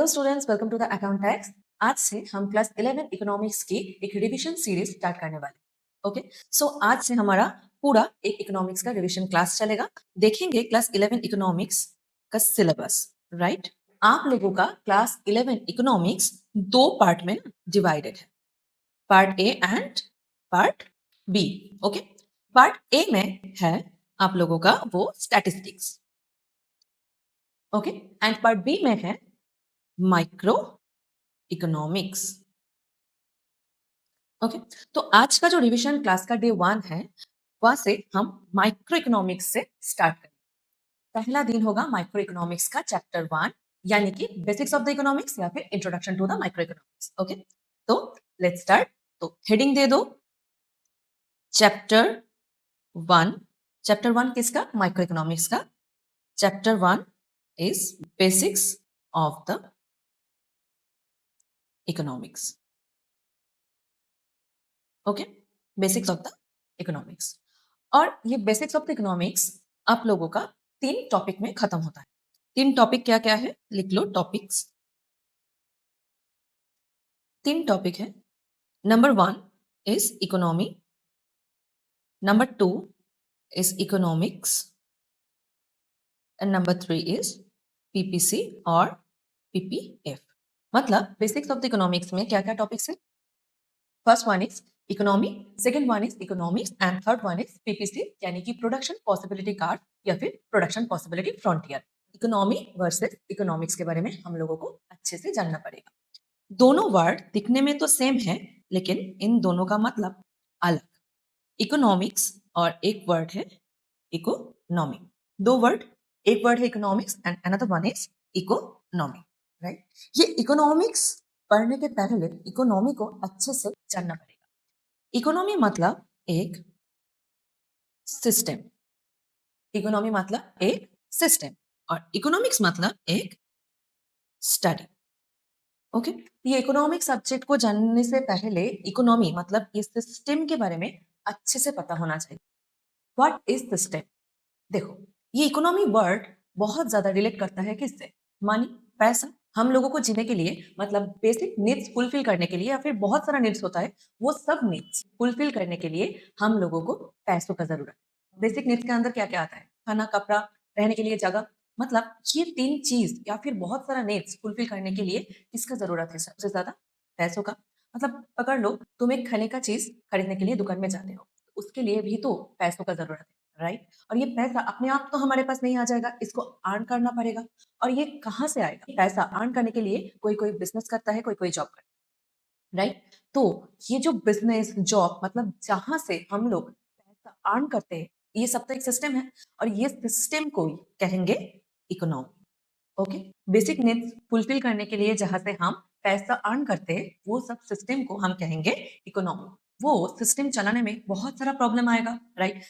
Hello students, welcome to the account tax. आज से हम क्लास 11 इकोनॉमिक्स की एक रिवीजन सीरीज स्टार्ट करने वाले। ओके, सो आज से हमारा पूरा एक इकोनॉमिक्स का रिवीजन क्लास चलेगा। देखेंगे क्लास 11 इकोनॉमिक्स का सिलेबस। राइट, आप लोगों का क्लास 11 इकोनॉमिक्स दो पार्ट में डिवाइडेड है, part A and part B. Okay, part A में है आप लोगों का वो statistics. Okay, and part B में है माइक्रो इकोनॉमिक्स। ओके, तो आज का जो रिवीजन क्लास का डे 1 है, वहां से हम माइक्रो इकोनॉमिक्स से स्टार्ट करेंगे। पहला दिन होगा माइक्रो इकोनॉमिक्स का चैप्टर 1, यानी कि बेसिक्स ऑफ द इकोनॉमिक्स या फिर introduction to the micro economics. Okay, तो लेट्स स्टार्ट। तो हेडिंग दे दो, चैप्टर 1। चैप्टर 1 किसका? माइक्रो इकोनॉमिक्स का। Chapter 1 is basics of the economics. Okay, basics of the economics. और ये बेसिक्स ऑफ द इकोनॉमिक्स आप लोगों का 3 टॉपिक में खत्म होता है। 3 टॉपिक क्या क्या है? लिख लो टॉपिक्स। 3 टॉपिक है। Number 1 is economy, number 2 is economics and number 3 is PPC और पीपीएफ। मतलब बेसिक्स ऑफ द इकोनॉमिक्स में क्या क्या टॉपिक्स है? First one is economy, second one is economics and third one is PPC, यानी कि production possibility card या फिर production possibility frontier. Economy versus economics के बारे में हम लोगों को अच्छे से जानना पड़ेगा। दोनों वर्ड दिखने में तो सेम है, लेकिन इन दोनों का मतलब अलग। इकोनॉमिक्स और एक वर्ड है इकोनॉमी। दो वर्ड, एक वर्ड है economics and another one is economy. Right, ये इकोनॉमिक्स पढ़ने के पहले इकोनॉमी को अच्छे से जानना पड़ेगा। इकोनॉमी मतलब एक सिस्टम, इकोनॉमी मतलब एक सिस्टम और इकोनॉमिक्स मतलब एक स्टडी। ओके, ये इकोनॉमिक सब्जेक्ट को जानने से पहले इकोनॉमी मतलब इस सिस्टम के बारे में अच्छे से पता होना चाहिए। What is system? देखो, ये इकोनॉमी वर्ड बहुत ज्यादा रिलेट करता है किससे? मनी, पैसा। हम लोगों को जीने के लिए मतलब बेसिक नीड्स फुलफिल करने के लिए, या फिर बहुत सारा नीड्स होता है, वो सब नीड्स फुलफिल करने के लिए हम लोगों को पैसों का जरूरत है। बेसिक नीड्स के अंदर क्या क्या आता है? खाना, कपड़ा, रहने के लिए जगह। मतलब ये 3 चीज या फिर बहुत सारा नीड्स फुलफिल करने के लिए किसका जरूरत है सबसे ज्यादा? पैसों का। मतलब पकड़ लो, तुम एक खाने का चीज खरीदने के लिए दुकान में जाते हो, उसके लिए भी तो पैसों का जरूरत है। राइट, और ये पैसा अपने आप तो हमारे पास नहीं आ जाएगा, इसको अर्न करना पड़ेगा। और ये कहाँ से आएगा? पैसा अर्न करने के लिए कोई कोई बिजनेस करता है, कोई कोई जॉब करता है। राइट, तो ये जो बिजनेस जॉब मतलब जहां से हम लोग पैसा अर्न करते हैं, ये सब तो एक सिस्टम है, और ये सिस्टम को कहेंगे economy. Okay, basic needs fulfil करने के लिए जहां से हम पैसा अर्न करते हैं, वो सब सिस्टम को हम कहेंगे इकोनॉमी। वो सिस्टम चलाने में बहुत सारा प्रॉब्लम आएगा। राइट,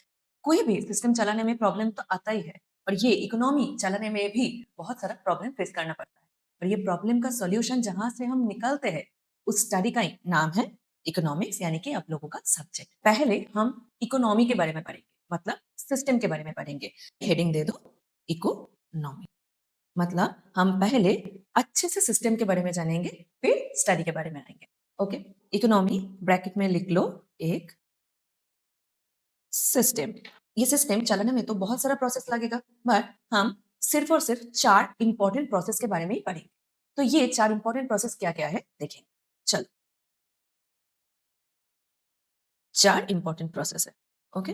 कोई भी सिस्टम चलाने में प्रॉब्लम तो आता ही है, और ये इकोनॉमी चलाने में भी बहुत सारा प्रॉब्लम फेस करना पड़ता है। और ये प्रॉब्लम का सॉल्यूशन जहां से हम निकलते हैं, उस स्टडी का नाम है इकोनॉमिक्स, यानी कि आप लोगों का सब्जेक्ट। पहले हम इकोनॉमी के बारे में पढ़ेंगे, मतलब सिस्टम के बारे में पढ़ेंगे। हेडिंग दे दो, इकोनॉमी। मतलब हम पहले अच्छे से सिस्टम के बारे में जानेंगे, फिर स्टडी के बारे में आएंगे। ओके, इकोनॉमी ब्रैकेट में लिख लो एक सिस्टम। ये सिस्टम चलाने में तो बहुत सारा प्रोसेस लगेगा, बट हम सिर्फ और सिर्फ 4 इंपॉर्टेंट प्रोसेस के बारे में ही पढ़ेंगे। तो ये 4 इंपॉर्टेंट प्रोसेस क्या क्या है देखेंगे। चलो, 4 इंपॉर्टेंट प्रोसेस है। Okay,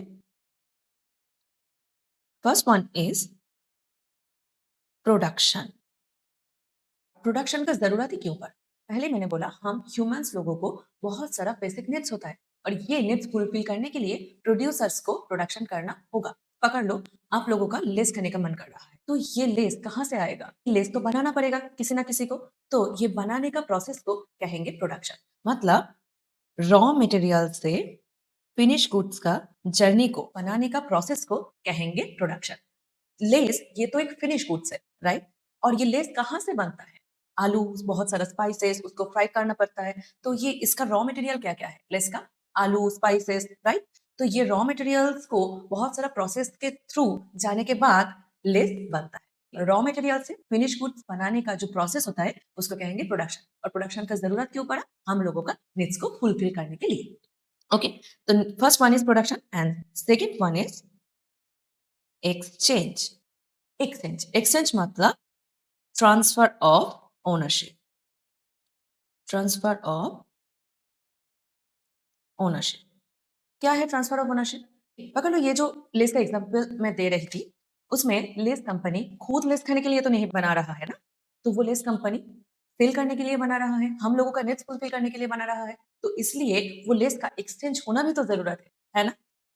first one is production. Production का जरूरत ही क्यों पड़ा? पहले मैंने बोला हम ह्यूमंस लोगों को बहुत सारा बेसिक नीड्स होता है, और ये नीड्स फुलफिल करने के लिए प्रोड्यूसर्स को प्रोडक्शन करना होगा। पकड़ लो, आप लोगों का लेस खाने का मन कर रहा है, तो ये लेस कहाँ से आएगा? लेस तो बनाना पड़ेगा किसी ना किसी को, तो ये बनाने का प्रोसेस को कहेंगे प्रोडक्शन। मतलब रॉ मटेरियल से फिनिश गुड्स का जर्नी को बनाने का प्रोसेस को कहेंगे प्रोडक्शन। लेस ये तो एक फिनिश गुड्स है, राइट, और ये लेस कहाँ से बनता है? आलू, बहुत सारा स्पाइसेस, उसको फ्राई करना पड़ता है, तो ये इसका रॉ मटेरियल क्या क्या है लेस का? आलू, स्पाइसेस। राइट, तो ये रॉ मटेरियल्स को बहुत सारा प्रोसेस के थ्रू जाने के बाद लेस बनता है। रॉ मटेरियल से फिनिश गुड्स बनाने का जो प्रोसेस होता है उसको कहेंगे प्रोडक्शन, और प्रोडक्शन का जरूरत क्यों पड़ा? हम लोगों का नीड्स को फुलफिल करने के लिए। ओके, तो first one is production and second one is exchange. Exchange मतलब transfer of ownership. Transfer of ownership क्या है? ट्रांसफर ऑफ ओनरशिप, पकड़ लो, ये जो लेस का एग्जांपल मैं दे रही थी उसमें लेस कंपनी खुद लेस खाने के लिए तो नहीं बना रहा है ना, तो वो लेस कंपनी सेल करने के लिए बना रहा है, हम लोगों का नेट्स फुलफिल करने के लिए बना रहा है, तो इसलिए वो लेस का एक्सचेंज होना भी तो जरूरत है ना।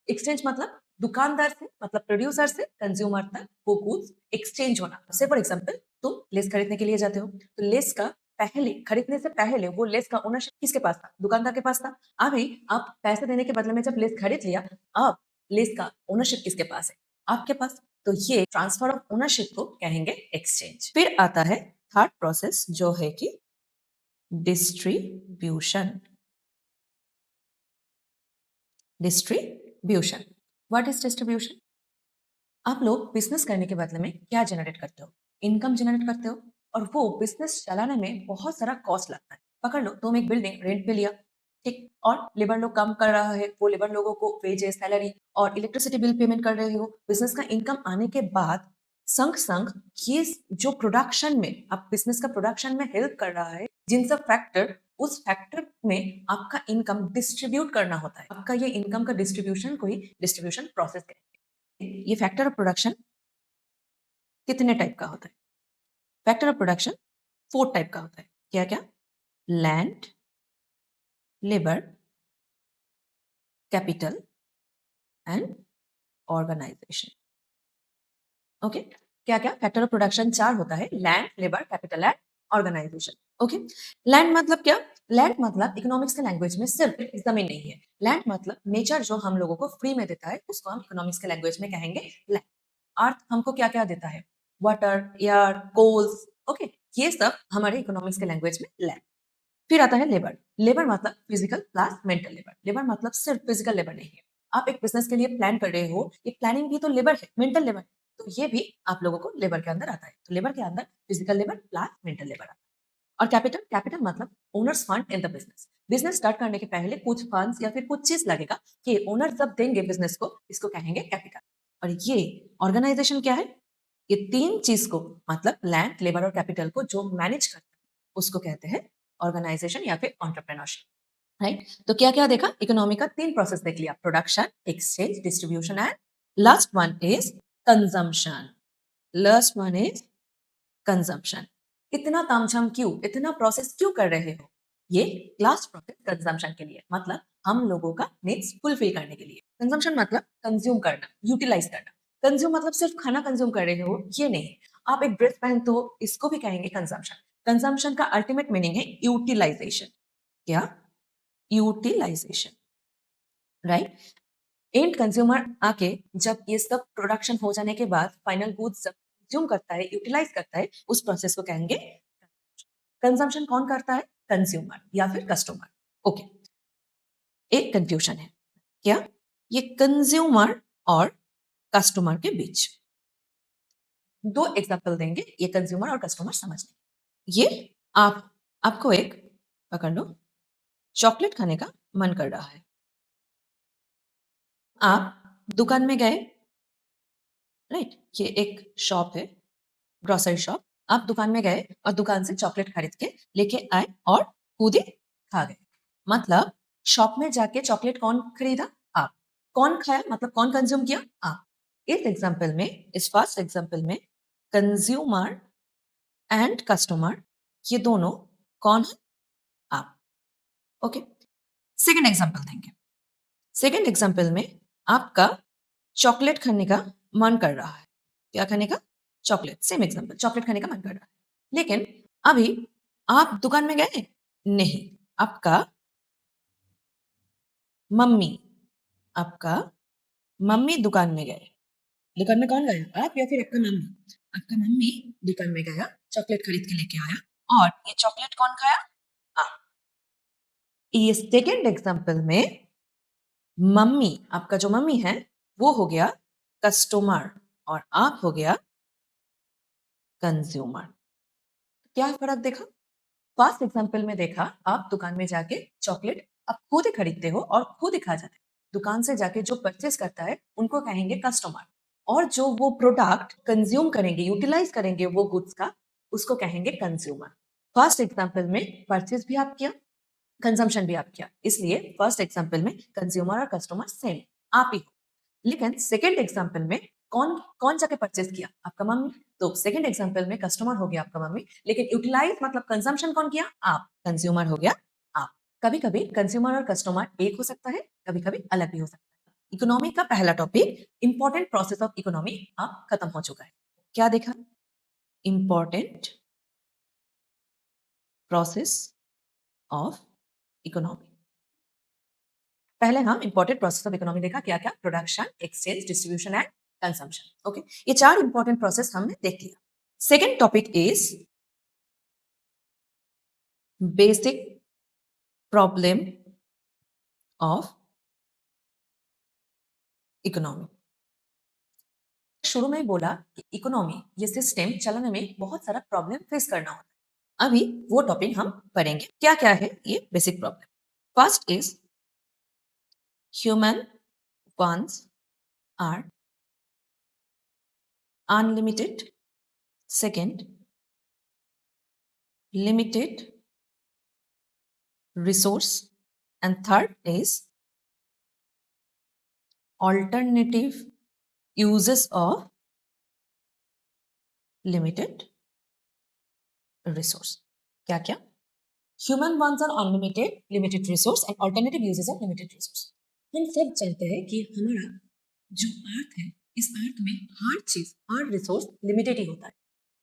एक्सचेंज मतलब दुकानदार से, मतलब प्रोड्यूसर से कंज्यूमर तक वो गुड्स एक्सचेंज होना। से फॉर एग्जांपल तुम लेस खरीदने के लिए जाते हो, तो लेस का पहले खरीदने से पहले वो लेस का ओनरशिप किसके पास था? दुकानदार के पास था। अभी आप पैसे देने के बदले में जब लेस खरीद लिया, अब लेस का ओनरशिप किसके पास है? आपके पास। तो ये ट्रांसफर ऑफ ओनरशिप को कहेंगे एक्सचेंज। फिर आता है थर्ड प्रोसेस जो है कि distribution. Distribution, what is distribution? आप लोग बिजनेस करने के बदले में क्या जनरेट करते हो? इनकम जनरेट करते हो, और वो बिजनेस चलाने में बहुत सारा कॉस्ट लगता है। पकड़ लो, तुम एक बिल्डिंग रेंट पे लिया, ठीक, और लेबर लोग काम कर रहा है, वो लेबर लोगों को वेजेस, सैलरी और इलेक्ट्रिसिटी बिल पेमेंट कर रहे हो। बिजनेस का इनकम आने के बाद संग संग ये जो प्रोडक्शन में, आप बिजनेस का प्रोडक्शन में हेल्प कर रहा है, जिन सब फैक्टर, उस फैक्टर में आपका इनकम डिस्ट्रीब्यूट करना होता है। आपका ये इनकम का डिस्ट्रीब्यूशन को ही डिस्ट्रीब्यूशन प्रोसेस कहते हैं। ये फैक्टर ऑफ प्रोडक्शन कितने टाइप का होता है? फैक्टर ऑफ प्रोडक्शन 4 टाइप का होता है। क्या क्या? Land, labour, capital and organisation. Okay, क्या क्या? फैक्टर ऑफ प्रोडक्शन 4 होता है, land, labour, capital and organisation. Okay, land मतलब क्या? लैंड मतलब इकोनॉमिक्स के लैंग्वेज में सिर्फ एक जमीन नहीं है। लैंड मतलब नेचर जो हम लोगों को फ्री में देता है, उसको हम इकोनॉमिक्स के लैंग्वेज में कहेंगे लैंड। अर्थ हमको क्या क्या देता है? Water, air, Coles. ओके, ये सब हमारे इकोनॉमिक्स के लैंग्वेज में लैंड। फिर आता है लेबर। लेबर मतलब physical plus mental labour. Labour मतलब सिर्फ फिजिकल लेबर नहीं है। आप एक बिजनेस के लिए प्लान कर रहे हो, ये प्लानिंग भी तो लेबर है, मेंटल लेबर। तो ये भी आप लोगों को लेबर के अंदर आता है। तो लेबर के अंदर physical labour plus mental labour आता है। और कैपिटल, कैपिटल मतलब owner's fund in the business. Business start करने के पहले कुछ फंड्स या फिर कुछ चीज लगेगा कि ओनर जब देंगे बिजनेस को, इसको कहेंगे कैपिटल। और ये ऑर्गेनाइजेशन क्या है? ये तीन चीज को, मतलब लैंड, लेबर और कैपिटल को जो मैनेज करता है, उसको कहते हैं ऑर्गेनाइजेशन या फिर एंटरप्रेन्योरशिप। राइट, तो क्या क्या देखा? इकोनॉमी का 3 प्रोसेस देख लिया, production, exchange, distribution and last one is consumption. Last one is consumption. इतना तामझाम क्यों, इतना प्रोसेस क्यों कर रहे हो? ये लास्ट प्रोसेस कंजम्पशन के लिए, मतलब हम लोगों का नीड्स फुलफिल करने के लिए। कंजम्पशन मतलब कंज्यूम करना, यूटिलाइज करना। कंज्यूम मतलब सिर्फ खाना कंज्यूम कर रहे हो ये नहीं। आप एक ड्रेस पहनते हो, इसको भी कहेंगे कंजम्पशन। कंजम्पशन का अल्टीमेट मीनिंग है यूटिलाइजेशन। क्या? Utilisation, right. एंड कंज्यूमर आके जब ये सब प्रोडक्शन हो जाने के बाद फाइनल गुड्स जब कंज्यूम करता है, यूटिलाइज करता है, उस प्रोसेस को कहेंगे कंजम्पशन। कौन करता है? कंज्यूमर या फिर कस्टमर। ओके, एक कंफ्यूजन है। क्या? ये कंज्यूमर और कस्टमर के बीच 2 एग्जांपल देंगे, ये कंज्यूमर और कस्टमर समझने। ये आप आपको एक, पकड़ लो, चॉकलेट खाने का मन कर रहा है। आप दुकान में गए, राइट, ये एक शॉप है, ग्रोसरी शॉप। आप दुकान में गए और दुकान से चॉकलेट खरीद के लेके आए और खुद ही खा गए। मतलब शॉप में जाके चॉकलेट कौन खरीदा? आप। कौन खाया? मतलब कौन कंज्यूम किया? आप। इस एग्जांपल में, इस फर्स्ट एग्जांपल में कंज्यूमर एंड कस्टमर ये दोनों कौन है? आप। ओके, सेकंड एग्जांपल देंगे। सेकंड एग्जांपल में आपका चॉकलेट खाने का मन कर रहा है। क्या खाने का? चॉकलेट। सेम एग्जांपल, चॉकलेट खाने का मन कर रहा है। लेकिन अभी आप दुकान में गए? नहीं, आपका मम्मी, आपका मम्मी दुकान में गए। दुकान में कौन गया? आप या फिर आपका मम्मी? आपका मम्मी दुकान में गया, चॉकलेट खरीद के लेके आया, और ये चॉकलेट कौन खाया? आप। ये सेकेंड एग्जांपल में मम्मी, आपका जो मम्मी है वो हो गया कस्टमर और आप हो गया कंज्यूमर। क्या फर्क देखा? फर्स्ट एग्जाम्पल में देखा, आप दुकान में जाके चॉकलेट आप खुद ही खरीदते हो और खुद ही खा जाते हो। दुकान से जाके जो परचेस करता है उनको कहेंगे कस्टमर, और जो वो प्रोडक्ट कंज्यूम करेंगे, यूटिलाइज करेंगे वो गुड्स का, उसको कहेंगे कंज्यूमर। फर्स्ट एग्जाम्पल में परचेस भी आप किया, कंजम्पशन भी आप किया, इसलिए फर्स्ट एग्जाम्पल में कंज्यूमर और कस्टमर सेम आप ही हो। लेकिन सेकेंड एग्जाम्पल में कौन कौन जाके परचेस किया? आपका मम्मी। तो सेकेंड एग्जाम्पल में कस्टमर हो गया आपका मम्मी, लेकिन यूटिलाइज मतलब कंजम्पशन कौन किया? आप। कंज्यूमर हो गया आप। कभी कभी कंज्यूमर और कस्टमर एक हो सकता है, कभी कभी अलग भी हो सकता है। इकोनॉमी का पहला topic important process of economy आप खत्म हो चुका है। क्या देखा? Important process of economy. पहले हम इंपॉर्टेंट प्रोसेस ऑफ इकोनॉमी देखा, क्या क्या? Production, exchange, distribution and consumption. Okay, ये चार इंपॉर्टेंट प्रोसेस हमने देख लिया। Second topic is basic problem of economy. शुरू में ही बोला कि इकोनॉमी ये सिस्टम चलाने में बहुत सारा प्रॉब्लम फेस करना होता है। अभी वो टॉपिक हम पढ़ेंगे, क्या क्या है ये basic problem. First is human wants are unlimited. Second, limited resource, and third is alternative uses of limited resource। क्या क्या? Human wants are unlimited, limited resource and alternative uses of limited resource. हम सब जानते हैं कि हमारा जो अर्थ है, इस अर्थ में हर चीज, हर रिसोर्स लिमिटेड ही होता है,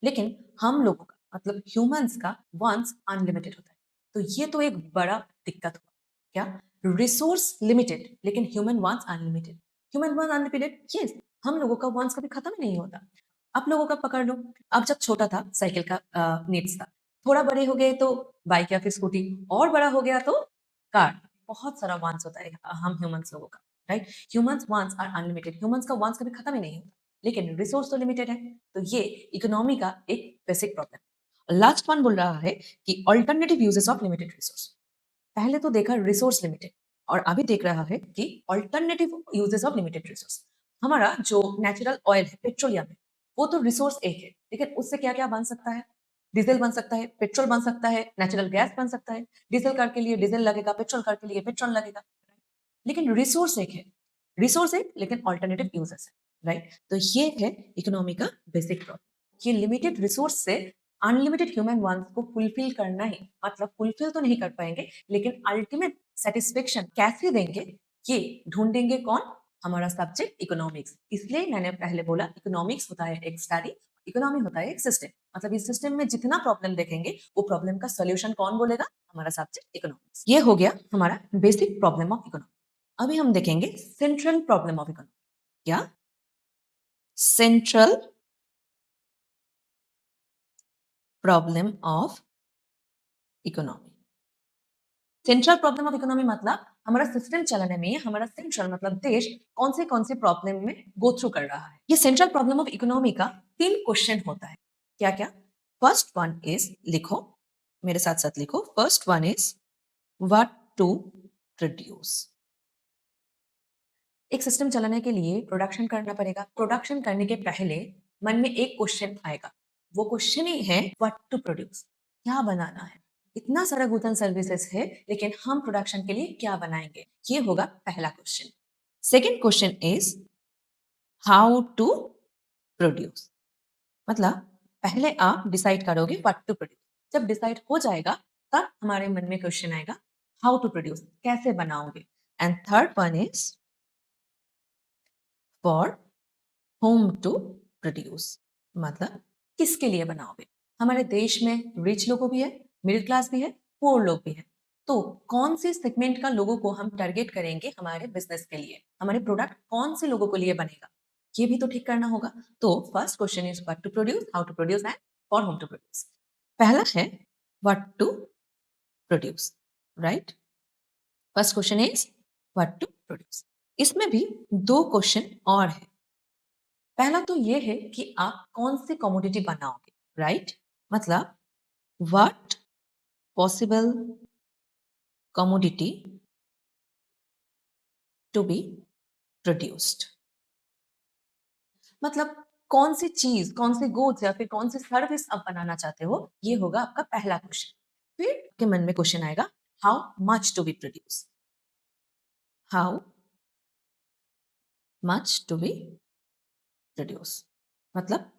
लेकिन हम लोगों का मतलब ह्यूमंस का वंस अनलिमिटेड होता है। तो ये तो एक बड़ा दिक्कत हुआ। क्या? रिसोर्स लिमिटेड लेकिन human wants unlimited. Human wants unlimited, yes, हम लोगों का वंस कभी खत्म ही नहीं होता। आप लोगों का पकड़ लो, अब जब छोटा था साइकिल का नीड्स था, थोड़ा बड़े हो गए तो बाइक या फिर स्कूटी, और बड़ा हो गया तो कार। बहुत सारा वांस होता है हम ह्यूमंस लोगों का, राइट? ह्यूमंस वांस आर अनलिमिटेड, ह्यूमंस का वांस कभी खत्म ही नहीं होता, लेकिन रिसोर्स तो लिमिटेड है। तो ये इकोनॉमी का एक बेसिक प्रॉब्लम है। लास्ट वन बोल रहा है कि alternative uses of limited resource. पहले तो देखा रिसोर्स लिमिटेड, और अभी देख रहा है कि alternative uses of limited resource. हमारा जो नेचुरल ऑयल है, पेट्रोलियम है, वो तो रिसोर्स एक है, लेकिन उससे क्या क्या बन सकता है? डीजल बन सकता है, पेट्रोल बन सकता है, नेचुरल गैस बन सकता है। डीजल कार के लिए डीजल लगेगा, पेट्रोल कार के लिए पेट्रोल लगेगा, लेकिन रिसोर्स एक है। रिसोर्स एक लेकिन अल्टरनेटिव यूजेस है, राइट? तो ये है इकोनॉमी का बेसिक प्रॉब्लम। ये लिमिटेड रिसोर्स से अनलिमिटेड ह्यूमन वांट्स को फुलफिल करना ही, मतलब फुलफिल तो नहीं कर पाएंगे, लेकिन अल्टीमेट सेटिस्फेक्शन कैसे देंगे, ये ढूंढेंगे कौन? हमारा सब्जेक्ट इकोनॉमिक्स। इसलिए मैंने पहले बोला इकोनॉमिक्स होता है एक स्टडी, इकोनॉमी होता है एक सिस्टम। मतलब इस सिस्टम में जितना प्रॉब्लम देखेंगे वो प्रॉब्लम का सोल्यूशन कौन बोलेगा? हमारा सब्जेक्ट इकोनॉमिक्स। ये हो गया हमारा बेसिक प्रॉब्लम ऑफ इकोनॉमी। अभी हम देखेंगे सेंट्रल प्रॉब्लम ऑफ इकोनॉमी। क्या? Central problem of economy. Central problem of economy मतलब हमारा सिस्टम चलाने में हमारा सेंट्रल मतलब देश कौन से प्रॉब्लम में गो थ्रू कर रहा है। ये सेंट्रल प्रॉब्लम ऑफ इकोनॉमी का 3 क्वेश्चन होता है। क्या क्या? फर्स्ट वन इज, लिखो मेरे साथ साथ लिखो, first one is what to produce. एक सिस्टम चलाने के लिए प्रोडक्शन करना पड़ेगा। प्रोडक्शन करने के पहले मन में एक क्वेश्चन आएगा, वो क्वेश्चन ही है व्हाट टू प्रोड्यूस। क्या बनाना है? इतना सारा गुड्स एंड सर्विसेज है, लेकिन हम प्रोडक्शन के लिए क्या बनाएंगे? ये होगा पहला question. Second question is how to produce. मतलब पहले आप डिसाइड करोगे व्हाट टू प्रोड्यूस, जब डिसाइड हो जाएगा तब हमारे मन में क्वेश्चन आएगा हाउ टू प्रोड्यूस, कैसे बनाओगे। And third one is for whom to produce, मतलब किसके लिए बनाओगे। हमारे देश में रिच लोगों भी है, मिडिल क्लास भी है, पुअर लोग भी है। तो कौन से सेगमेंट का लोगों को हम टारगेट करेंगे हमारे बिजनेस के लिए, हमारे प्रोडक्ट कौन से लोगों के लिए बनेगा, ये भी तो ठीक करना होगा। तो first question is what to produce, how to produce and for whom to produce. पहला है what to produce, right? First question is what to produce. इसमें भी 2 क्वेश्चन और है। पहला तो ये है कि आप कौन सी कमोडिटी बनाओगे, राइट? मतलब what possible commodity to be produced. मतलब कौन सी चीज, कौन से गुड्स या फिर कौन सी सर्विस आप बनाना चाहते हो, ये होगा आपका पहला क्वेश्चन। फिर आपके मन में क्वेश्चन आएगा how much to be produce, how much to be produce, मतलब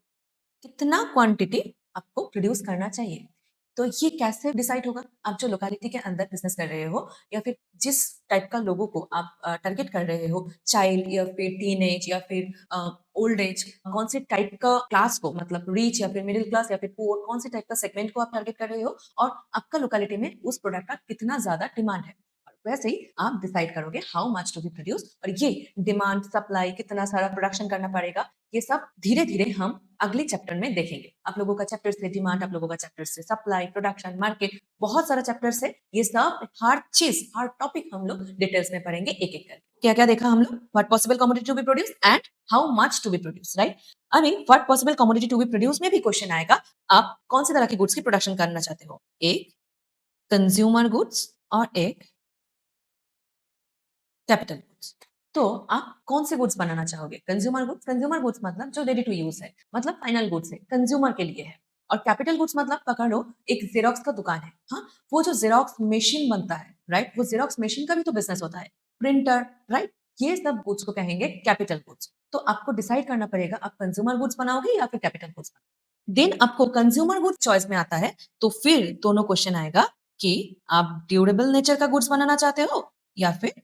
कितना क्वांटिटी आपको प्रोड्यूस करना चाहिए। तो ये कैसे डिसाइड होगा? आप जो लोकेलिटी के अंदर बिजनेस कर रहे हो या फिर जिस टाइप का लोगों को आप टारगेट कर रहे हो, चाइल्ड या फिर टीनेज या फिर ओल्ड एज, कौन से टाइप का क्लास को, मतलब रिच या फिर मिडिल क्लास या फिर पुअर, कौन से टाइप का सेगमेंट को आप टारगेट कर रहे हो और आपका लोकेलिटी में उस प्रोडक्ट का कितना ज्यादा डिमांड है, और वैसे ही आप डिसाइड करोगे how much to be produce. और ये डिमांड, सप्लाई, कितना सारा प्रोडक्शन करना पड़ेगा, ये सब धीरे धीरे हम अगले चैप्टर में देखेंगे। आप लोगों का चैप्टर से डिमांड, आप लोगों का चैप्टर से सप्लाई, प्रोडक्शन, मार्केट, बहुत सारा चैप्टर से ये सब हर चीज, हर टॉपिक हम लोग डिटेल्स में पढ़ेंगे एक एक करके। क्या क्या देखा हम लोग? What possible commodity to be produce and how much to be produce, right? अभी what possible commodity to be produce में भी क्वेश्चन आएगा, आप कौन सी तरह की गुड्स की प्रोडक्शन करना चाहते हो, एक कंज्यूमर गुड्स और एक कैपिटल गुड्स। तो आप कौन से गुड्स बनाना चाहोगे? कंज्यूमर गुड्स, कंज्यूमर गुड्स मतलब जो रेडी टू यूज है, मतलब फाइनल गुड्स है, कंज्यूमर के लिए है। और कैपिटल गुड्स मतलब पकड़ लो एक जेरोक्स का दुकान है, हाँ, वो जो जेरोक्स मशीन बनता है, राइट, वो जेरोक्स मशीन का भी तो बिजनेस होता है, प्रिंटर, राइट, ये सब गुड्स को कहेंगे कैपिटल गुड्स। तो आपको डिसाइड करना पड़ेगा आप कंज्यूमर गुड्स बनाओगे या फिर कैपिटल गुड्स बनाओगे। देन आपको कंज्यूमर गुड्स चॉइस में आता है, तो फिर दोनों क्वेश्चन आएगा कि आप ड्यूरेबल नेचर का गुड्स बनाना चाहते हो या फिर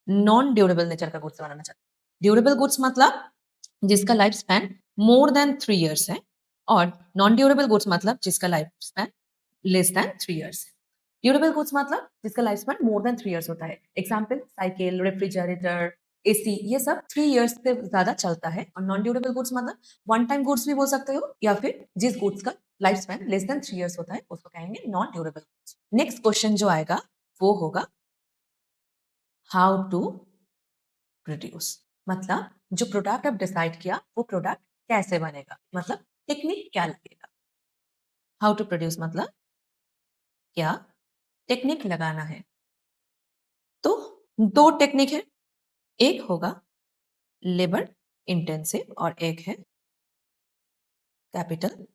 नॉन ड्यूरेबल नेचर का गुड्स बनाना चाहते हैं। ड्यूरेबल गुड्स मतलब जिसका life span more than 3 years है, और नॉन ड्यूरेबल गुड्स मतलब जिसका life span less than 3 years है। ड्यूरेबल गुड्स मतलब जिसका life span more than 3 years होता है। एग्जाम्पल साइकिल, रेफ्रिजरेटर, एसी, ये सब 3 इयर्स से ज्यादा चलता है। और नॉन ड्यूरेबल गुड्स मतलब वन टाइम गुड्स भी बोल सकते हो, या फिर जिस गुड्स का life span less than 3 years होता है उसको कहेंगे non durable goods. Next question जो आएगा वो होगा हाउ टू प्रोड्यूस, मतलब जो प्रोडक्ट आप डिसाइड किया वो प्रोडक्ट कैसे बनेगा, मतलब टेक्निक क्या लगेगा। हाउ टू प्रोड्यूस मतलब क्या टेक्निक लगाना है। तो दो टेक्निक है, एक होगा लेबर इंटेंसिव और एक है कैपिटल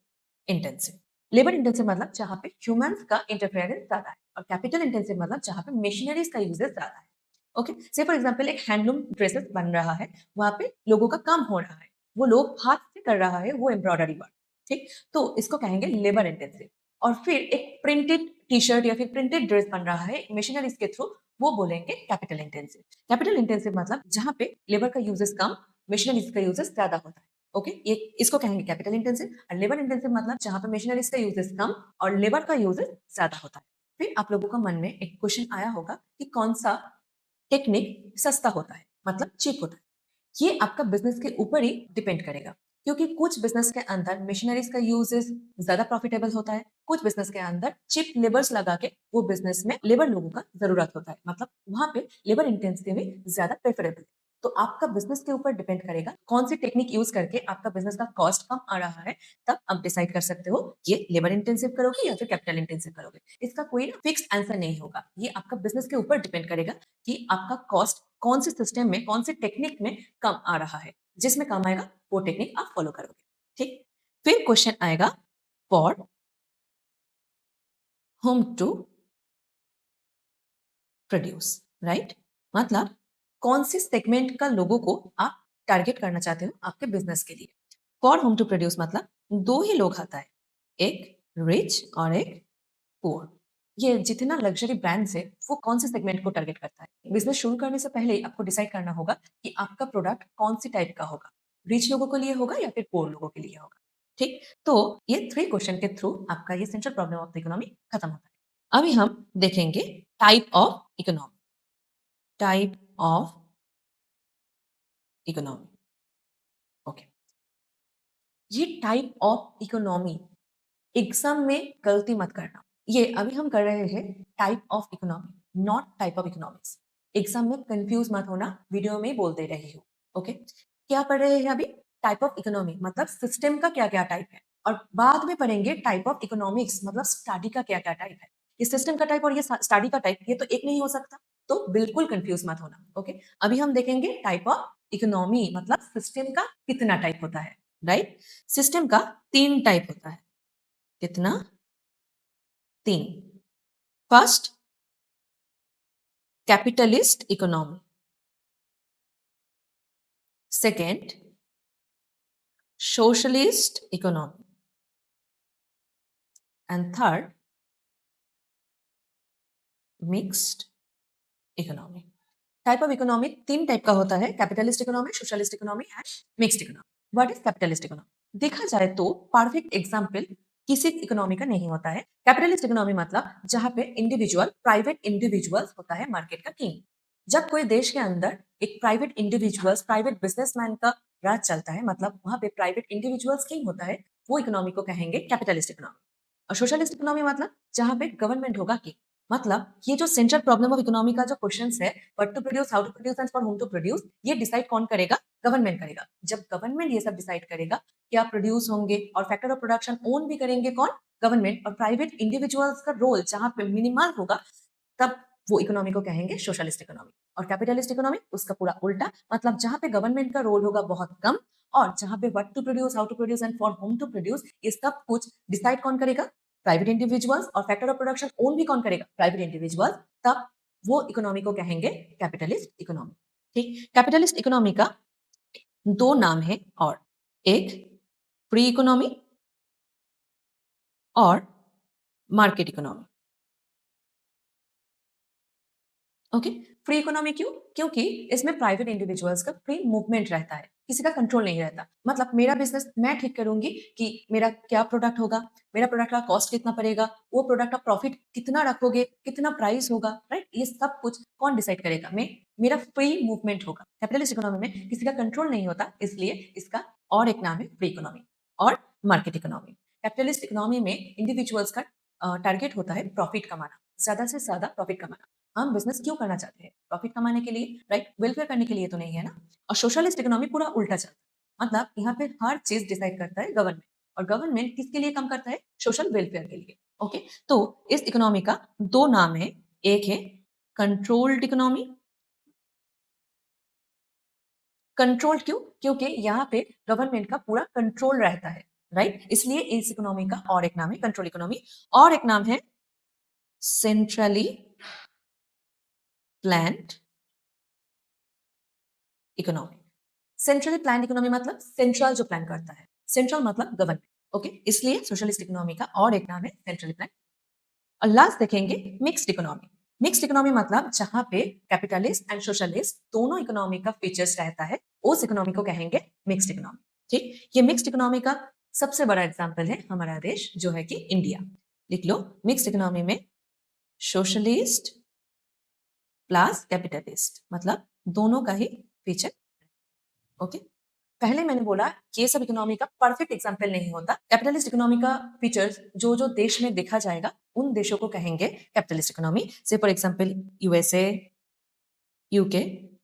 इंटेंसिव। लेबर इंटेंसिव मतलब जहां पे ह्यूमंस का इंटरफेरेंस ज्यादा है, और कैपिटल इंटेंसिव मतलब जहां पे मशीनरीज का यूजेस ज्यादा है। ओके, से फॉर एग्जांपल एक हैंडलूम ड्रेसेस बन रहा है, वहां पे लोगों का काम हो रहा है, वो लोग हाथ से कर रहा है वो एम्ब्रॉयडरी वर्क, ठीक, तो इसको कहेंगे लेबर इंटेंसिव। और फिर एक प्रिंटेड टी शर्ट या फिर प्रिंटेड ड्रेस बन रहा है मशीनरीज के थ्रू, वो बोलेंगे कैपिटल इंटेंसिव। कैपिटल इंटेंसिव मतलब जहां पे लेबर का यूजेस कम, मशीनरीज का यूजेस ज्यादा होता है। ओके, ये इसको कहेंगे कैपिटल इंटेंसिव। और लेबर इंटेंसिव मतलब जहां पे मशीनरीज का यूजेस कम और लेबर का यूजेस ज्यादा होता है। फिर आप लोगों का मन में एक क्वेश्चन आया होगा कि कौन सा टेक्निक सस्ता होता है, मतलब चीप होता है। ये आपका बिजनेस के ऊपर ही डिपेंड करेगा, क्योंकि कुछ बिजनेस के अंदर मशीनरीज का यूजेस ज्यादा प्रॉफिटेबल होता है, कुछ बिजनेस के अंदर चिप लेबर्स लगा के वो बिजनेस में लेबर लोगों का जरूरत होता है, मतलब वहां पे लेबर इंटेंसिव ज्यादा प्रेफरेबल। तो आपका बिजनेस के ऊपर डिपेंड करेगा कौन सी टेक्निक यूज करके आपका बिजनेस का कॉस्ट कम आ रहा है, तब आप डिसाइड कर सकते हो ये लेबर इंटेंसिव करोगे या फिर कैपिटल इंटेंसिव करोगे। इसका कोई फिक्स आंसर नहीं होगा, ये आपका बिजनेस के ऊपर डिपेंड करेगा कि आपका कॉस्ट कौन से सिस्टम में, कौन से टेक्निक में कम आ रहा है, जिसमें कम आएगा वो टेक्निक आप फॉलो करोगे, ठीक। फिर क्वेश्चन आएगा for whom to produce, right, मतलब कौन से सेगमेंट का लोगों को आप टारगेट करना चाहते हो आपके बिजनेस के लिए। फॉर होम टू प्रोड्यूस मतलब दो ही लोग आता है, एक रिच और एक पुअर। ये जितना लग्जरी ब्रांड्स है वो कौन से सेगमेंट को टारगेट करता है। बिजनेस शुरू करने से पहले ही आपको डिसाइड करना होगा कि आपका प्रोडक्ट कौन सी टाइप का होगा, रिच लोगों के लिए होगा या फिर पुअर लोगों के लिए होगा, ठीक। तो ये 3 क्वेश्चन के थ्रू आपका ये central problem of the economy खत्म होता है। अभी हम देखेंगे type of economy, type of economy. Okay, ये टाइप ऑफ इकोनॉमी एग्जाम में गलती मत करना। ये अभी हम कर रहे हैं type of economy, not type of economics. Exam में कंफ्यूज मत होना, वीडियो में बोल दे रही हूँ। ओके, क्या पढ़ रहे हैं अभी? टाइप ऑफ इकोनॉमी मतलब सिस्टम का क्या क्या टाइप है, और बाद में पढ़ेंगे टाइप ऑफ इकोनॉमिक्स, मतलब स्टडी का क्या क्या टाइप है। ये सिस्टम का टाइप और ये स्टडी का टाइप, ये तो एक नहीं हो सकता, तो बिल्कुल कंफ्यूज मत होना। ओके, अभी हम देखेंगे टाइप ऑफ इकोनॉमी, मतलब सिस्टम का कितना टाइप होता है। राइट, सिस्टम का 3 टाइप होता है। कितना? 3। First, capitalist economy. Second, socialist economy. And third, mixed economy. Type of economy 3 type का होता है, capitalist economy, socialist economy and mixed economy. What is capitalist economy? देखा जाए तो परफेक्ट एग्जांपल किसी इकोनॉमी का नहीं होता है। कैपिटलिस्ट इकोनॉमी मतलब जहां पे इंडिविजुअल, प्राइवेट इंडिविजुअल्स होता है मार्केट का किंग। जब कोई देश के अंदर एक प्राइवेट इंडिविजुअल्स, प्राइवेट बिजनेसमैन का राज चलता है, मतलब वहां पे प्राइवेट इंडिविजुअल्स किंग होता है, वो इकोनॉमी को कहेंगे कैपिटलिस्ट इकोनॉमी। और सोशलिस्ट इकोनॉमी मतलब जहां पे गवर्नमेंट होगा किंग। मतलब ये जो सेंट्रल प्रॉब्लम ऑफ इकोनॉमी का जो क्वेश्चन है, what to produce, how to produce and for whom to produce, ये डिसाइड कौन करेगा? गवर्नमेंट करेगा। जब गवर्नमेंट ये सब डिसाइड करेगा क्या प्रोड्यूस होंगे और फैक्टर ऑफ प्रोडक्शन ओन भी करेंगे कौन? गवर्नमेंट। और प्राइवेट इंडिविजुअल्स का रोल जहां पे मिनिमल होगा, तब वो इकोनॉमी को कहेंगे सोशलिस्ट इकोनॉमी। और कैपिटलिस्ट इकोनॉमी उसका पूरा उल्टा, मतलब जहां पे गवर्नमेंट का रोल होगा बहुत कम, और जहां पे what to produce, how to produce and for whom to produce, ये सब कुछ डिसाइड कौन करेगा? Private individuals. और फैक्टर ऑफ प्रोडक्शन ओन भी कौन करेगा? Private individuals. तब वो इकोनॉमी को कहेंगे कैपिटलिस्ट इकोनॉमी। ठीक, कैपिटलिस्ट इकोनॉमी का 2 नाम है, और एक फ्री इकोनॉमी और market economy. Okay, free economy क्यों? क्योंकि इसमें प्राइवेट इंडिविजुअल्स का फ्री मूवमेंट रहता है, किसी का कंट्रोल नहीं रहता। मतलब मेरा बिजनेस मैं ठीक करूंगी कि मेरा क्या प्रोडक्ट होगा, मेरा प्रोडक्ट का कॉस्ट कितना पड़ेगा, वो प्रोडक्ट का प्रॉफिट कितना रखोगे, कितना प्राइस होगा, राइट, ये सब कुछ कौन डिसाइड करेगा? मैं, मेरा फ्री मूवमेंट होगा। कैपिटलिस्ट इकोनॉमी में किसी का कंट्रोल नहीं होता, इसलिए इसका और एक नाम है फ्री इकोनॉमी और मार्केट इकोनॉमी। कैपिटलिस्ट इकोनॉमी में इंडिविजुअल्स का टारगेट होता है प्रॉफिट कमाना, ज्यादा से ज्यादा प्रॉफिट कमाना। हम बिजनेस क्यों करना चाहते हैं? प्रॉफिट कमाने के लिए, राइट, वेलफेयर करने के लिए तो नहीं है ना। और सोशलिस्ट इकोनॉमी पूरा उल्टा चलता है, मतलब यहाँ पे हर चीज डिसाइड करता है गवर्नमेंट, और गवर्नमेंट किसके लिए काम करता है? सोशल वेलफेयर के लिए। ओके, तो इस इकोनॉमी का 2 नाम है, एक है कंट्रोल्ड इकोनॉमी। कंट्रोल क्यों? क्योंकि यहाँ पे गवर्नमेंट का पूरा कंट्रोल रहता है, राइट, इसलिए इस इकोनॉमी का और एक नाम है कंट्रोल इकोनॉमी, और एक नाम है centrally planned economy. Centrally plan economy मतलब सेंट्रल जो प्लान करता है, सेंट्रल मतलब गवर्नमेंट। ओके, इसलिए सोशलिस्ट इकोनॉमी का और एक नाम है सेंट्रली प्लान। और लास्ट देखेंगे मिक्स्ड इकोनॉमी। मिक्स्ड इकोनॉमी मतलब जहां पे कैपिटलिस्ट एंड सोशलिस्ट दोनों इकोनॉमी का फीचर्स रहता है, उस इकोनॉमी को कहेंगे मिक्स्ड इकोनॉमी। ठीक, ये मिक्स्ड इकोनॉमी का सबसे बड़ा एग्जाम्पल है हमारा देश जो है कि इंडिया। लिख लो, मिक्स्ड इकोनॉमी में सोशलिस्ट प्लस कैपिटलिस्ट, मतलब दोनों का ही फीचर। ओके, पहले मैंने बोला ये सब इकोनॉमी का परफेक्ट एग्जाम्पल नहीं होता। कैपिटलिस्ट इकोनॉमी का फीचर्स जो जो देश में देखा जाएगा, उन देशों को कहेंगे कैपिटलिस्ट इकोनॉमी। से for example USA, UK,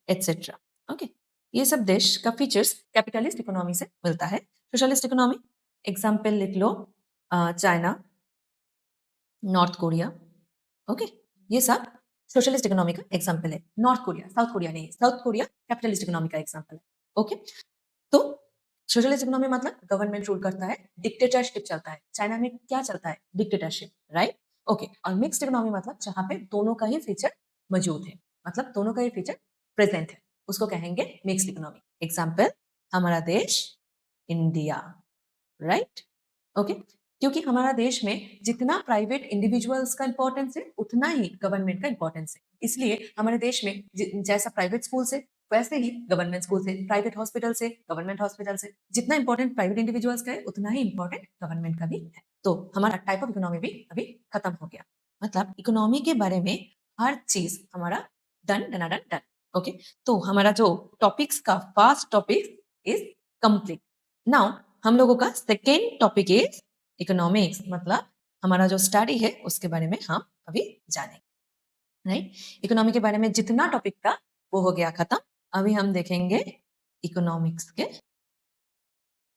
etcetera. Okay, ये सब देश का फीचर्स कैपिटलिस्ट इकोनॉमी से मिलता है। सोशलिस्ट इकोनॉमी एग्जाम्पल लिख लो, चाइना, नॉर्थ कोरिया। ओके, ये सब सोशलिस्ट इकोनॉमी का एग्जाम्पल है। नॉर्थ कोरिया, साउथ कोरिया नहीं, साउथ कोरिया कैपिटलिस्ट इकोनॉमी का एग्जाम्पल है। ओके, तो सोशलिस्ट इकोनॉमी मतलब गवर्नमेंट रूल करता है, डिक्टेटरशिप चलता है। चाइना में क्या चलता है? Dictatorship, right. ओके, और मिक्स्ड इकोनॉमी मतलब जहां पे दोनों का ही फीचर मौजूद है, मतलब दोनों का ही फीचर प्रेजेंट है, उसको कहेंगे मिक्स्ड इकोनॉमी। एग्जाम्पल हमारा देश इंडिया, राइट। ओके, क्योंकि हमारा देश में जितना प्राइवेट इंडिविजुअल्स का इंपॉर्टेंस है, उतना ही गवर्नमेंट का इंपॉर्टेंस है। इसलिए हमारे देश में जैसा प्राइवेट स्कूल से, वैसे ही गवर्नमेंट स्कूल से, प्राइवेट हॉस्पिटल से, गवर्नमेंट हॉस्पिटल से, जितना इंपॉर्टेंट प्राइवेट इंडिविजुअल्स का है, उतना ही इंपॉर्टेंट गवर्नमेंट का भी है। तो हमारा टाइप ऑफ इकोनॉमी भी अभी खत्म हो गया। मतलब इकोनॉमी के बारे में हर चीज हमारा डन डना डन डन। ओके, तो हमारा जो टॉपिक्स का first topic is complete. Now हम लोगों का सेकेंड टॉपिक इज इकोनॉमिक्स, मतलब हमारा जो स्टडी है उसके बारे में हम अभी जानेंगे, राइट। इकोनॉमी के बारे में जितना टॉपिक था वो हो गया खत्म। अभी हम देखेंगे इकोनॉमिक्स के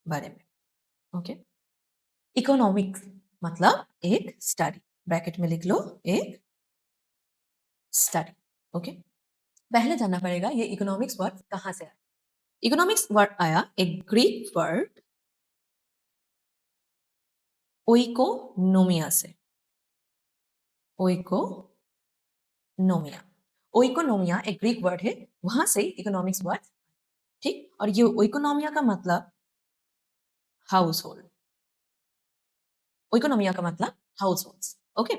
बारे में। ओके, इकोनॉमिक्स मतलब एक स्टडी, ब्रैकेट में लिख लो एक स्टडी। ओके, पहले जानना पड़ेगा ये इकोनॉमिक्स वर्ड कहां से आया। इकोनॉमिक्स वर्ड आया एक ग्रीक वर्ड ओइकोनोमिया से। ओइकोनोमिया, ओइकोनोमिया एक ग्रीक वर्ड है, वहां से इकोनॉमिक्स वर्ड। ठीक, और ये ओइकोनोमिया का मतलब हाउस होल्ड। इकोनॉमिया का मतलब हाउस होल्ड। ओके,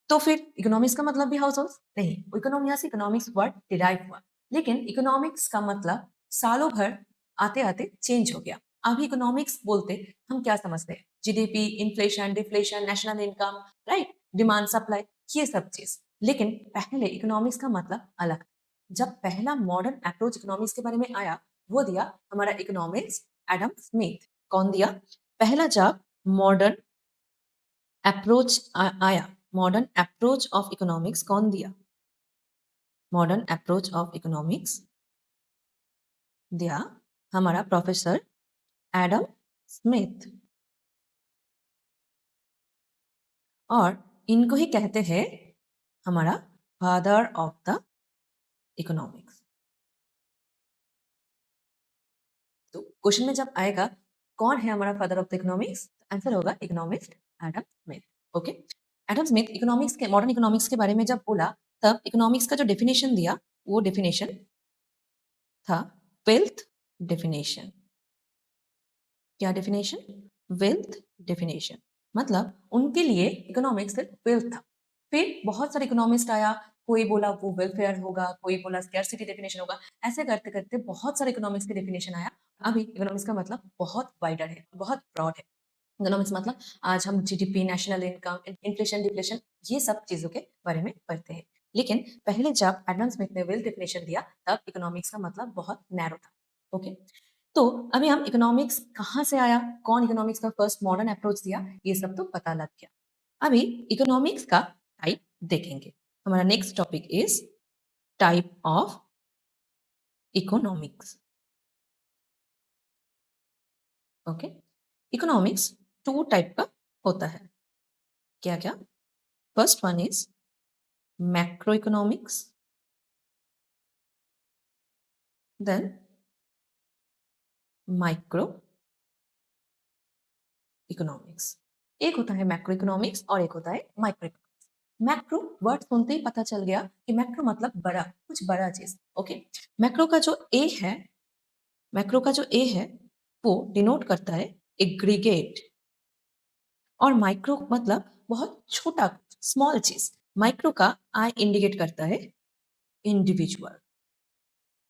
तो फिर इकोनॉमिक्स का मतलब भी हाउस होल्ड नहीं, इकोनॉमिया से इकोनॉमिक्स वर्ड डिराइव हुआ, लेकिन इकोनॉमिक्स का मतलब सालों भर आते आते चेंज हो गया। अभी इकोनॉमिक्स बोलते हम क्या समझते हैं, GDP, inflation, deflation, national income, right, demand supply, ये सब चीज। लेकिन पहले इकोनॉमिक्स का मतलब अलग था। जब पहला मॉडर्न अप्रोच इकोनॉमिक्स के बारे में आया, वो दिया हमारा इकोनॉमिक्स एडम स्मिथ। कौन दिया? पहला जब मॉडर्न अप्रोच आया, मॉडर्न अप्रोच ऑफ इकोनॉमिक्स कौन दिया? मॉडर्न अप्रोच ऑफ इकोनॉमिक्स दिया हमारा प्रोफेसर एडम स्मिथ, और इनको ही कहते हैं हमारा फादर ऑफ द इकोनॉमिक्स। तो क्वेश्चन में जब आएगा कौन है हमारा father of the economics, answer होगा economist Adam Smith. Okay, Adam Smith economics के, मॉडर्न इकोनॉमिक्स के बारे में जब बोला, तब इकोनॉमिक्स का जो डेफिनेशन दिया, वो डेफिनेशन था वेल्थ डेफिनेशन। क्या डेफिनेशन? Wealth definition. मतलब उनके लिए इकोनॉमिक्स सिर्फ वेल्थ था। फिर बहुत सारे इकोनॉमिस्ट आया, कोई बोला वो वेलफेयर होगा, कोई बोला स्कैरसिटी डेफिनेशन होगा, ऐसे करते करते बहुत सारे इकोनॉमिक्स की डेफिनेशन आया। अभी इकोनॉमिक्स का मतलब बहुत वाइडर है, बहुत ब्रॉड है। इकोनॉमिक्स मतलब आज हम GDP, national income, inflation, deflation, ये सब चीजों के बारे में पढ़ते हैं। लेकिन पहले जब एडम स्मिथ ने वेल्थ डेफिनेशन दिया, तब इकोनॉमिक्स का मतलब बहुत नैरो था। ओके, तो अभी हम इकोनॉमिक्स कहाँ से आया, कौन इकोनॉमिक्स का फर्स्ट मॉडर्न अप्रोच दिया, ये सब तो पता लग गया। अभी इकोनॉमिक्स का टाइप देखेंगे। हमारा next topic is type of economics. Okay, economics two type का होता है। क्या क्या? First one is macro economics, then micro economics. एक होता है मैक्रो इकोनॉमिक्स और एक होता है माइक्रो इकोनॉमिक्स। मैक्रो वर्ड सुनते ही पता चल गया कि मैक्रो मतलब बड़ा, कुछ बड़ा चीज। ओके, मैक्रो का जो ए है, मैक्रो का जो ए है वो डिनोट करता है एग्रीगेट, और माइक्रो मतलब बहुत छोटा, स्मॉल चीज। माइक्रो का आई इंडिकेट करता है इंडिविजुअल।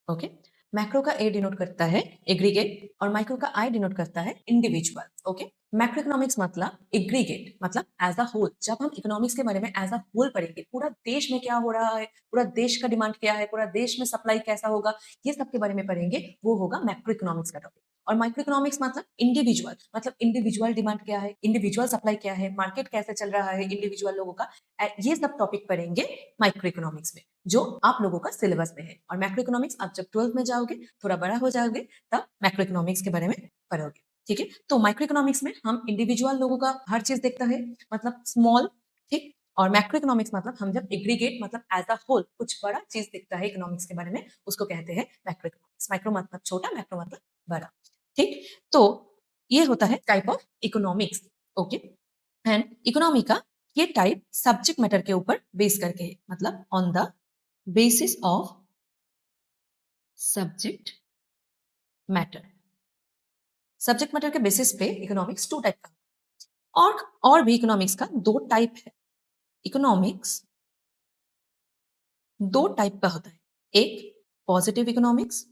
ओके, मैक्रो का ए डिनोट करता है एग्रीगेट और माइक्रो का आई डिनोट करता है इंडिविजुअल। ओके, मैक्रो इकोनॉमिक्स मतलब एग्रीगेट, मतलब एज अ होल। जब हम इकोनॉमिक्स के बारे में एज अ होल पढ़ेंगे, पूरा देश में क्या हो रहा है, पूरा देश का डिमांड क्या है, पूरा देश में सप्लाई कैसा होगा, ये सब के बारे में पढ़ेंगे, वो होगा मैक्रो इकोनॉमिक्स का टॉपिक। और माइक्रो इकोनॉमिक्स मतलब इंडिविजुअल, मतलब इंडिविजुअल डिमांड क्या है, इंडिविजुअल सप्लाई क्या है, मार्केट कैसे चल रहा है इंडिविजुअल लोगों का, ये सब टॉपिक पढ़ेंगे माइक्रो इकोनॉमिक्स में, जो आप लोगों का सिलेबस में है। और मैक्रो इकोनॉमिक्स आप जब 12th में जाओगे, थोड़ा बड़ा हो जाओगे, तब मैक्रो इकोनॉमिक्स के बारे में पढ़ोगे। ठीक है, तो माइक्रो इकोनॉमिक्स में हम इंडिविजुअल लोगों का हर चीज देखता है, मतलब स्मॉल। ठीक, और मैक्रो इकोनॉमिक्स मतलब हम जब एग्रीगेट, मतलब एज अ होल कुछ बड़ा चीज दिखता है इकोनॉमिक्स के बारे में, उसको कहते हैं मैक्रो इकोनॉमिक्स। माइक्रो मतलब छोटा, मैक्रो मतलब बड़ा। ठीक, तो ये होता है type of economics. Okay, and economy का ये टाइप सब्जेक्ट मैटर के ऊपर बेस करके है, मतलब on the basis of subject matter. Subject matter के बेसिस पे इकोनॉमिक्स टू टाइप का, और भी इकोनॉमिक्स का दो टाइप है। इकोनॉमिक्स दो टाइप का होता है, एक पॉजिटिव इकोनॉमिक्स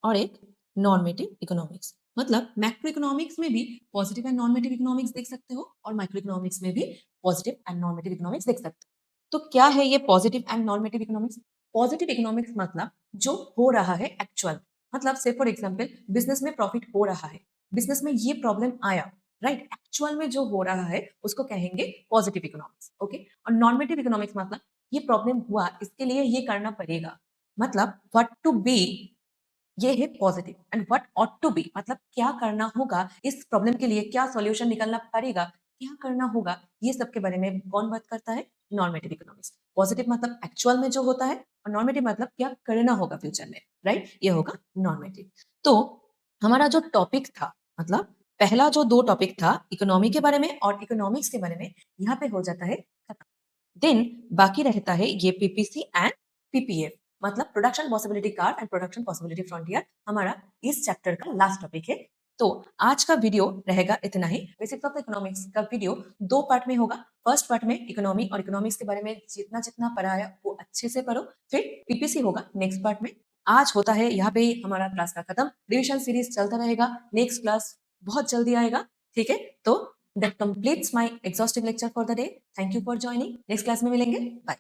और एक नॉर्मेटिव इकोनॉमिक्स। मतलब मैक्रो इकोनॉमिक्स में भी पॉजिटिव एंड नॉर्मेटिव इकोनॉमिक्स देख सकते हो, और माइक्रो इकोनॉमिक्स में भी पॉजिटिव एंड नॉर्मेटिव इकोनॉमिक्स देख सकते हो। तो क्या है ये positive and normative economics? Positive economics मतलब जो हो रहा है एक्चुअल, मतलब से फॉर एग्जांपल बिजनेस में प्रॉफिट हो रहा है, बिजनेस में ये प्रॉब्लम आया, राइट, एक्चुअल में जो हो रहा है उसको कहेंगे पॉजिटिव इकोनॉमिक्स। ओके, और नॉर्मेटिव इकोनॉमिक्स मतलब ये प्रॉब्लम हुआ, इसके लिए ये करना पड़ेगा, मतलब व्हाट टू बी ये है positive and what ought to be, मतलब क्या करना होगा इस प्रॉब्लम के लिए, क्या सॉल्यूशन निकलना पड़ेगा, क्या करना होगा, ये सब के बारे में कौन बात करता है? Normative economics. पॉजिटिव मतलब एक्चुअल में जो होता है और नॉर्मेटिव मतलब क्या करना होगा फ्यूचर में, राइट? ये होगा नॉर्मेटिव। तो हमारा जो टॉपिक था, मतलब पहला जो दो टॉपिक था इकोनॉमी के बारे में और इकोनॉमिक्स के बारे में, यहाँ पे हो जाता है खत्म। देन बाकी रहता है ये पीपीसी एंड पीपीएफ, मतलब production possibility card and production possibility frontier हमारा इस चैप्टर का लास्ट टॉपिक है। तो आज का वीडियो रहेगा इतना ही। बेसिक्स ऑफ इकोनॉमिक्स का वीडियो दो पार्ट में होगा। फर्स्ट पार्ट में इकोनॉमी और इकोनॉमिक्स के बारे में जितना जितना पढ़ा है वो अच्छे से पढ़ो, फिर पीपीसी होगा नेक्स्ट पार्ट में। आज होता है यहाँ पे हमारा क्लास का खत्म। रिविजन सीरीज चलता रहेगा, नेक्स्ट क्लास बहुत जल्दी आएगा, ठीक है? तो that completes my exhaustive lecture for the day. Thank you for joining. Next class में मिलेंगे, बाय।